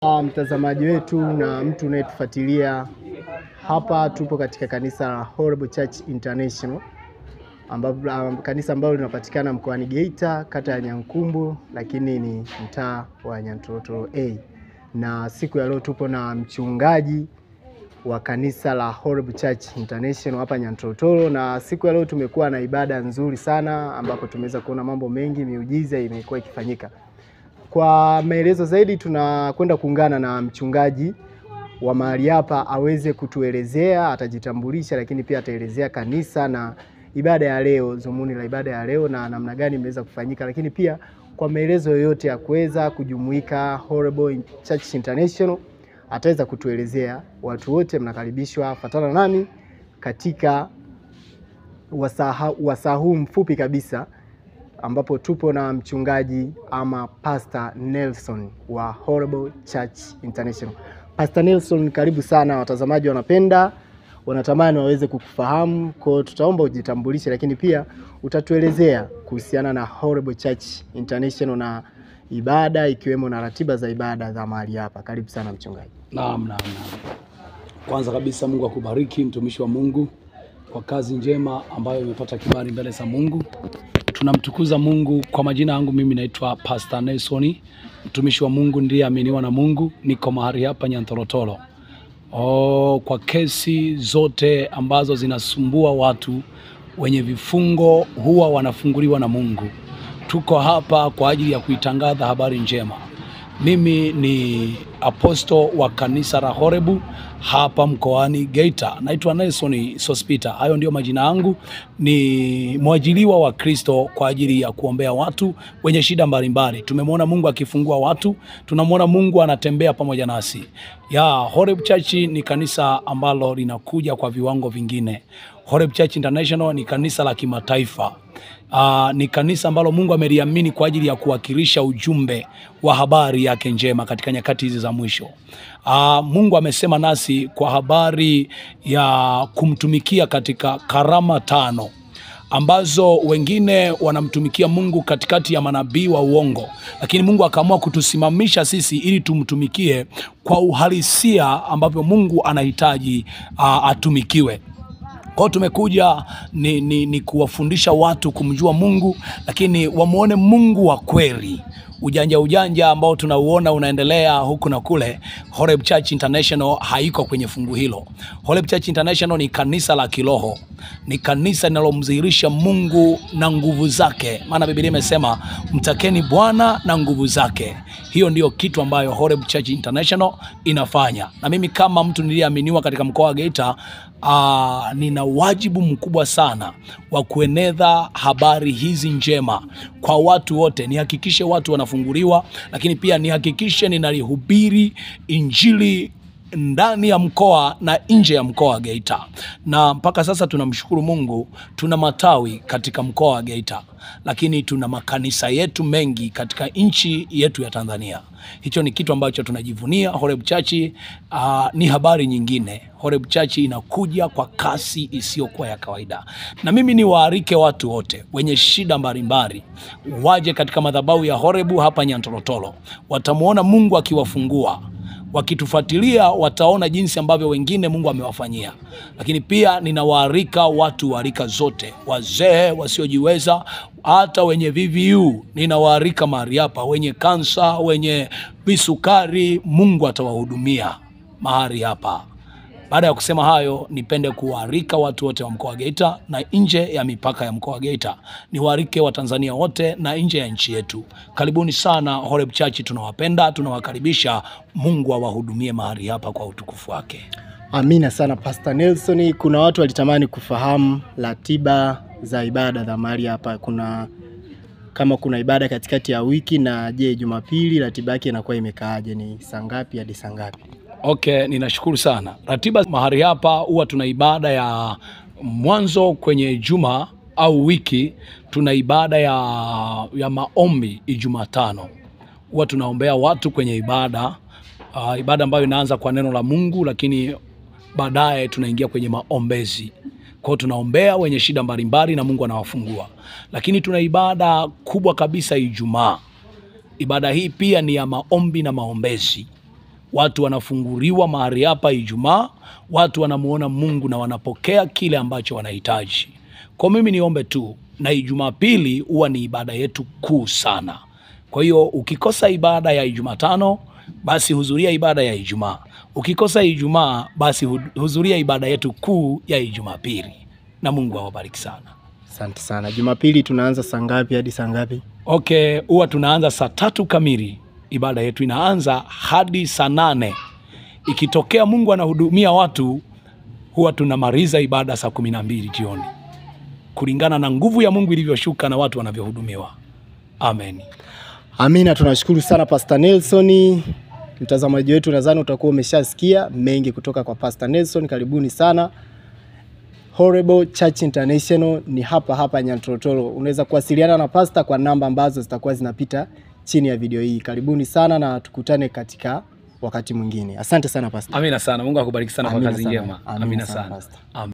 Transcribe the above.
Mtazamaji wetu na mtu unayetufuatilia hapa, tupo katika kanisa la Horrible Church International, ambapo kanisa ambalo linapatikana mkoani Geita, kata ya Nyankumbu, lakini ni mtaa wa Nyantorotoro A. Na siku ya leo tupo na mchungaji wa kanisa la Horrible Church International hapa Nyantorotoro, na siku ya leo tumekuwa na ibada nzuri sana ambapo tumeweza kuona mambo mengi, miujiza imekuwa ikifanyika. Kwa maelezo zaidi tunakwenda kuungana na mchungaji wa mahali hapa aweze kutuelezea, atajitambulisha, lakini pia ataelezea kanisa na ibada ya leo, dhumuni la ibada ya leo na namna gani imeweza kufanyika, lakini pia kwa maelezo yoyote ya kuweza kujumuika Horrible Church International ataweza kutuelezea. Watu wote mnakaribishwa, fuatana nami katika wasaa huu mfupi kabisa ambapo tupo na mchungaji ama Pastor Nelson wa Horrible Church International. Pastor Nelson, karibu sana. Watazamaji wanatamani waweze kukufahamu, kwa tutaomba ujitambulishe, lakini pia utatuelezea kuhusiana na Horrible Church International na ibada, ikiwemo na ratiba za ibada za mahali hapa. Karibu sana mchungaji. Naam. Kwanza kabisa Mungu akubariki mtumishi wa Mungu kwa kazi njema ambayo umepata kibali mbele za Mungu. Tunamtukuza Mungu. Kwa majina yangu mimi naitwa Pastor Nelson, mtumishi wa Mungu ndiye aminiwa na Mungu. Niko mahali hapa Nyantorotoro. Kwa kesi zote ambazo zinasumbua watu wenye vifungo huwa wanafunguliwa na Mungu. Tuko hapa kwa ajili ya kuitangaza habari njema. Mimi ni aposto wa kanisa la Horrible hapa mkoani Geita. Naitwa Nelson Sospita. Hayo ndio majina yangu. Ni mwajiliwa wa Kristo kwa ajili ya kuombea watu wenye shida mbalimbali. Tumemwona Mungu akifungua watu, tunamwona Mungu anatembea pamoja nasi. Horrible Church ni kanisa ambalo linakuja kwa viwango vingine. Horrible Church International ni kanisa la kimataifa. Ni kanisa ambalo Mungu ameliamini kwa ajili ya kuwakilisha ujumbe wa habari yake njema katika nyakati hizi za mwisho. Mungu amesema nasi kwa habari ya kumtumikia katika karama 5 ambazo wengine wanamtumikia Mungu katikati ya manabii wa uongo, lakini Mungu akaamua kutusimamisha sisi ili tumtumikie kwa uhalisia ambavyo Mungu anahitaji atumikiwe. Kwa tumekuja ni kuwafundisha watu kumjua Mungu, lakini wamuone Mungu wa kweli. Ujanja ambao tunauona unaendelea huku na kule, Horrible Church International haiko kwenye fungu hilo. Horrible Church International ni kanisa la kiroho. Ni kanisa linalomdhihirisha Mungu na nguvu zake. Maana Biblia imesema mtakeni Bwana na nguvu zake. Hiyo ndio kitu ambayo Horrible Church International inafanya. Na mimi kama mtu niliyeaminiwa katika mkoa wa Geita, nina wajibu mkubwa sana wa kueneza habari hizi njema kwa watu wote. Nihakikishe watu wanafunguliwa, lakini pia nihakikishe ninalihubiri injili ndani ya mkoa na nje ya mkoa wa Geita. Na mpaka sasa tunamshukuru Mungu, tuna matawi katika mkoa wa Geita, lakini tuna makanisa yetu mengi katika nchi yetu ya Tanzania. Hicho ni kitu ambacho tunajivunia. Horrible Church ni habari nyingine. Horrible Church inakuja kwa kasi isiyokuwa ya kawaida. Na mimi niwaalike watu wote wenye shida mbalimbali waje katika madhabahu ya Horrible hapa Nyantorotoro. Watamuona Mungu akiwafungua. Wakitufuatilia wataona jinsi ambavyo wengine Mungu amewafanyia. Lakini pia ninawaalika watu wa rika zote, wazee, wasiojiweza, hata wenye VVU ninawaalika mahali hapa, wenye kansa, wenye visukari, Mungu atawahudumia mahali hapa. Baada ya kusema hayo, nipende kuwaalika watu wote wa mkoa wa Geita na nje ya mipaka ya mkoa wa Geita. Niwaalike wa Tanzania wote na nje ya nchi yetu. Karibuni sana Horrible Church, tunawapenda, tunawakaribisha. Mungu awahudumie mahali hapa kwa utukufu wake. Amina sana Pastor Nelson. Kuna watu walitamani kufahamu ratiba za ibada za mahali hapa. Kama kuna ibada katikati ya wiki, na je, Jumapili ratiba yake inakuwa imekaaje? Ni saa ngapi hadi saa ngapi? Okay, ninashukuru sana. Ratiba mahali hapa huwa tuna ibada ya mwanzo kwenye juma au wiki, tuna ibada ya maombi Jumatano. Huwa tunaombea watu kwenye ibada ambayo inaanza kwa neno la Mungu, lakini baadaye tunaingia kwenye maombezi. Kwa tunaombea wenye shida mbalimbali na Mungu anawafungua. Lakini tuna ibada kubwa kabisa Ijumaa. Ibada hii pia ni ya maombi na maombezi. watu wanafunguriwa mahali hapa Ijumaa, watu wanamuona Mungu na wanapokea kile ambacho wanahitaji. Kwa mimi niombe tu, na Jumapili huwa ni ibada yetu kuu sana. Kwa hiyo ukikosa ibada ya Jumatano, basi hudhuria ibada ya Ijumaa. Ukikosa Ijumaa, basi hudhuria ibada yetu kuu ya Jumapili. Na Mungu awabariki sana. Asante sana. Jumapili tunaanza saa ngapi hadi saa ngapi? Okay, huwa tunaanza saa 3 kamili. Ibada yetu inaanza hadi saa 8. Ikitokea Mungu anahudumia watu, huwa tunamaliza ibada saa 12 jioni. Kulingana na nguvu ya Mungu ilivyoshuka na watu wanavyohudumiwa. Amen. Amina, tunashukuru sana Pastor Nelson. Mtazamaji wetu nadhani utakuwa umeshasikia mengi kutoka kwa Pastor Nelson. Karibuni sana. Horrible Church International ni hapa Nyantorotoro. Unaweza kuwasiliana na pastor kwa namba ambazo zitakuwa zinapita chini ya video hii. Karibuni sana na tukutane katika wakati mwingine. Asante sana pastor. Amina sana. Mungu akubariki sana kwa kazi njema. Amina sana. Amen.